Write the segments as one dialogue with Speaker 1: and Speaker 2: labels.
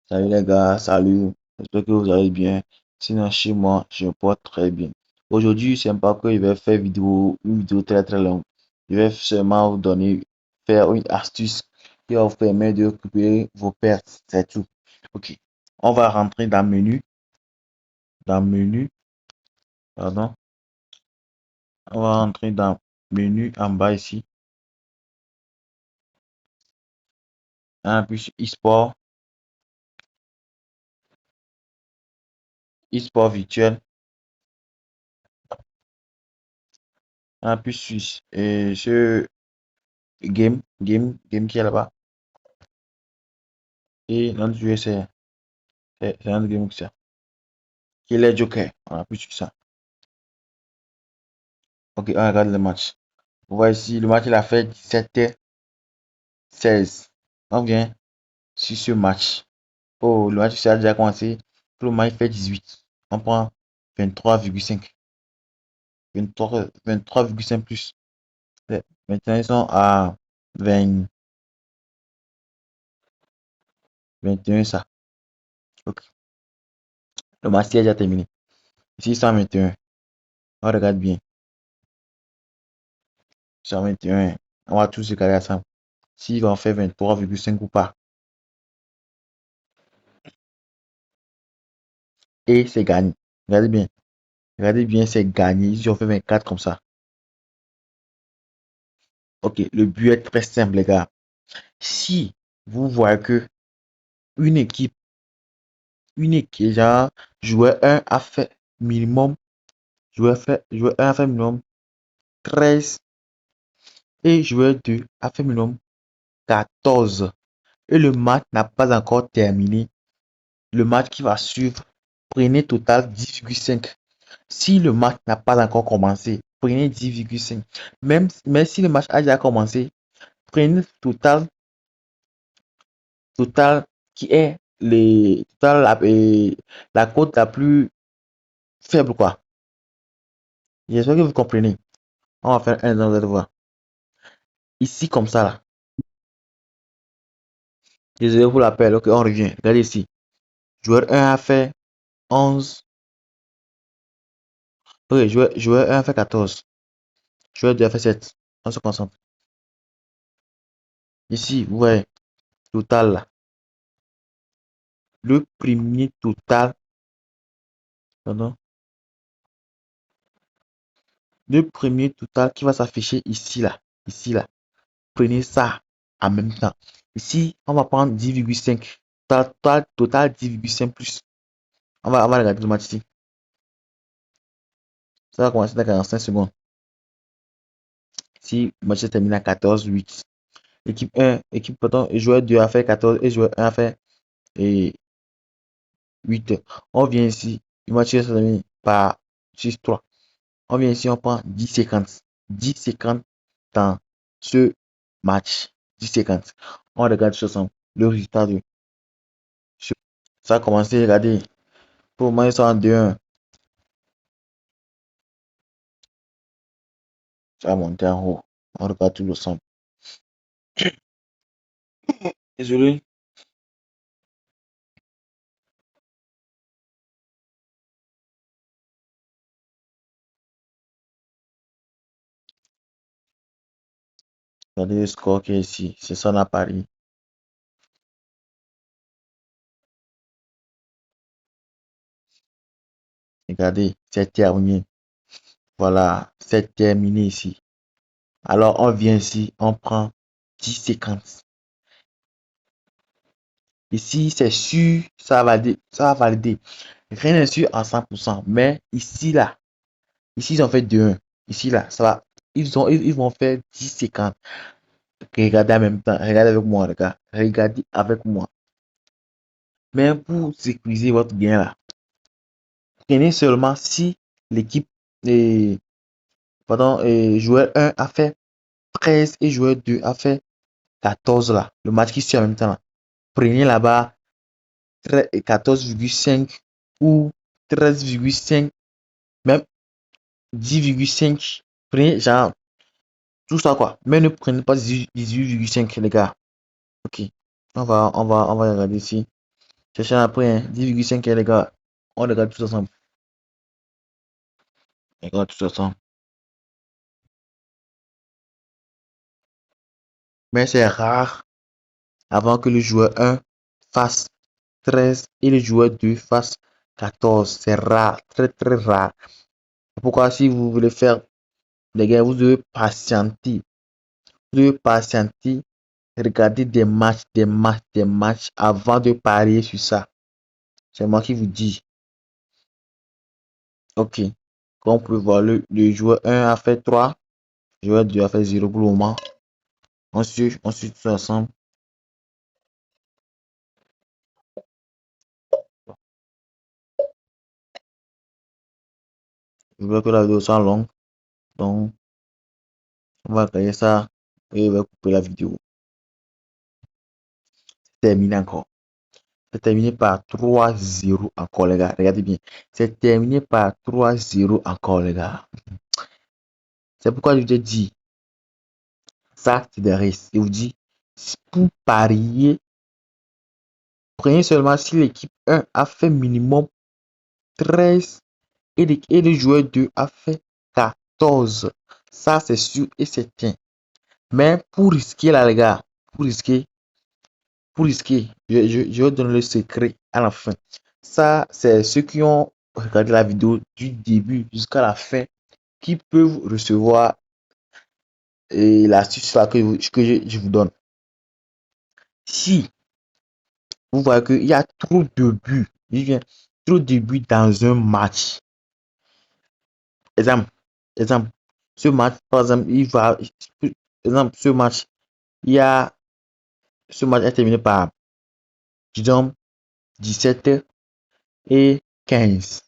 Speaker 1: Salut les gars, salut. J'espère que vous allez bien. Sinon, chez moi, je me porte très bien. Aujourd'hui, c'est pas que je vais faire une vidéo très très longue. Je vais seulement vous donner, faire une astuce qui va vous permettre de récupérer vos pertes. C'est tout. Ok. On va rentrer dans menu, pardon. On va rentrer dans menu en bas ici. On appuie sur e-sport, e-sport virtuel. On appuie sur game qui est là-bas. Et notre jeu, c'est un game qui est les Joker. On appuie sur ça. Ok, on regarde le match. Vous voyez ici, le match il a fait 17-16. On vient sur ce match. Oh, le match a déjà commencé. Le match fait 18. On prend 23,5. 23,5 plus. Ouais. Maintenant, ils sont à 20, 21 ça. Ok. Le match est déjà terminé. Ici, 121. On regarde bien. 121. On va tous regarder ensemble. S'ils vont faire 23,5 ou pas. Et c'est gagné. Regardez bien. Regardez bien, c'est gagné. Ils ont fait 24 comme ça. Ok, le but est très simple, les gars. Si vous voyez que une équipe, genre, joueur 1 a fait minimum, joueur 1 a fait minimum 13 et joueur 2 a fait minimum 14 et le match n'a pas encore terminé, le match qui va suivre, prenez total 10,5. Si le match n'a pas encore commencé, prenez 10,5. Mais si le match a déjà commencé, prenez total qui est la cote la plus faible, quoi. J'espère que vous comprenez. On va faire un dans vous voir. Ici, comme ça, là. Désolé pour l'appel. Ok, on revient. Regardez ici. Joueur 1 a fait 11. Ok, joueur 1 a fait 14. Joueur 2 a fait 7. On se concentre. Ici, vous voyez, total, là. Le premier total, pardon, le premier total qui va s'afficher ici, là. Ici, là. Prenez ça en même temps. Ici, on va prendre 10,5. Total 10,5 plus. On va regarder le match ici. Ça va commencer dans 45 secondes. Si le match est terminé à 14-8. Pardon, joueur 2 a fait 14 et joueur 1 a fait et 8. On vient ici. Le match est terminé par 6-3. On vient ici, on prend 10 séquences. 10 séquences dans ce match. 10 séquences. On regarde ensemble le résultat de ça a commencé, regardez. Pour moi, ils sont en 2-1. Ça a monté en haut. On regarde tout le son. Désolé. Regardez le score qui est ici. C'est ça à Paris. Regardez, c'est terminé. Voilà, c'est terminé ici. Alors, on vient ici, on prend 10 séquences. Ici, c'est sûr, ça va valider. Ça va valider. Rien n'est sûr à 100%. Mais ici, là, ici, ils ont fait 2-1. Ici, là, ça va. Ils vont faire 10 séquences. Regardez en même temps. Regardez avec moi, les gars. Regardez avec moi. Mais pour sécuriser votre gain, là, prenez seulement si l'équipe, pardon, joueur 1 a fait 13 et joueur 2 a fait 14 là. Le match qui suit en même temps là. Prenez là-bas 14,5 ou 13,5, même 10,5. Prenez genre tout ça quoi. Mais ne prenez pas 18,5 les gars. Ok. On va regarder ici. Cherchez après, hein. 10,5 les gars. On regarde tous ensemble. On regarde tous ensemble. Mais c'est rare avant que le joueur 1 fasse 13 et le joueur 2 fasse 14. C'est rare, très très rare. Pourquoi si vous voulez faire, les gars, vous devez patienter. Vous devez patienter, regarder des matchs, des matchs avant de parier sur ça. C'est moi qui vous dis. Ok. Comme vous pouvez voir, le joueur 1 a fait 3, le joueur 2 a fait 0 pour le moment. Ensuite, tous ensemble. Je veux que la vidéo soit longue. Donc, on va créer ça et on va couper la vidéo. Terminé encore. C'est terminé par 3-0 encore, les gars. Regardez bien. C'est terminé par 3-0 encore, les gars. C'est pourquoi je te dis, ça, c'est des risques. Je vous dis, pour parier, prenez seulement si l'équipe 1 a fait minimum 13 et le joueur 2 a fait 14. Ça, c'est sûr et certain. Mais pour risquer, là, les gars, pour risquer, je vais donner le secret à la fin. Ça, c'est ceux qui ont regardé la vidéo du début jusqu'à la fin qui peuvent recevoir l'astuce là que je vous donne. Si vous voyez qu'il y a trop de buts, trop de buts dans un match. Exemple, ce match, par exemple, ce match, il y a, ce match est terminé par, disons, 17 et 15.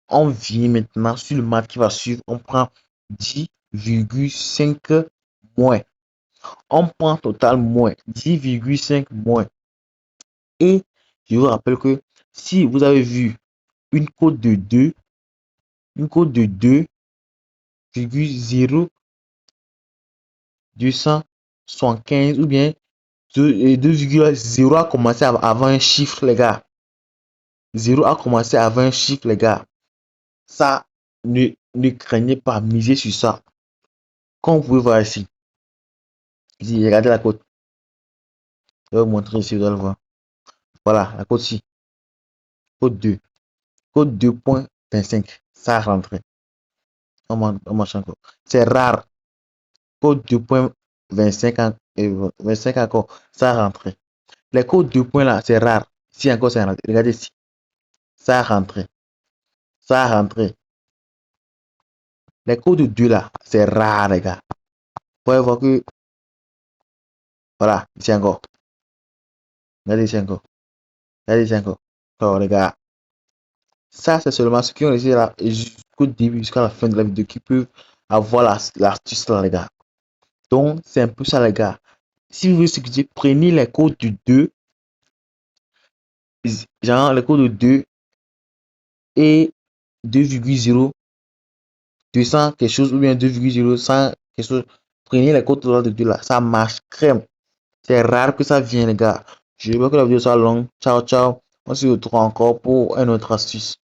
Speaker 1: On vient maintenant sur le match qui va suivre, on prend 10,5 moins. On prend total moins, 10,5 moins. Et je vous rappelle que si vous avez vu une cote de 2, une cote de 2,0275 ou bien 2,0 a commencé avant un chiffre, les gars. 0 a commencé avant un chiffre, les gars. Ça, ne craignez pas, misez sur ça. Comme vous pouvez voir ici, regardez la cote. Je vais vous montrer ici, vous allez voir. Voilà, la cote ici. Cote 2. Cote 2,25. Ça a rentré. On marche encore. C'est rare. Cote 2,25 25 encore. Ça a rentré. Les codes 2 points là, c'est rare. Si encore c'est rentré. Regardez ici. Ça a rentré. Ça a rentré. Les codes 2 là, c'est rare, les gars. Vous pouvez voir que. Voilà, ici encore. Regardez ici encore. Regardez ici encore. Alors, les gars. Ça, c'est seulement ceux qui ont réussi là jusqu'au début, jusqu'à la fin de la vidéo qui peuvent avoir l'astuce là, les gars. Donc, c'est un peu ça, les gars. Si vous voulez ce que je dis, prenez les codes du 2. Genre, les codes de 2 et 2,0 200 quelque chose ou bien 2,0 100 quelque chose. Prenez les codes de 2 là. Ça marche crème. C'est rare que ça vienne, les gars. Je veux que la vidéo soit longue. Ciao, ciao. On se retrouve encore pour une autre astuce.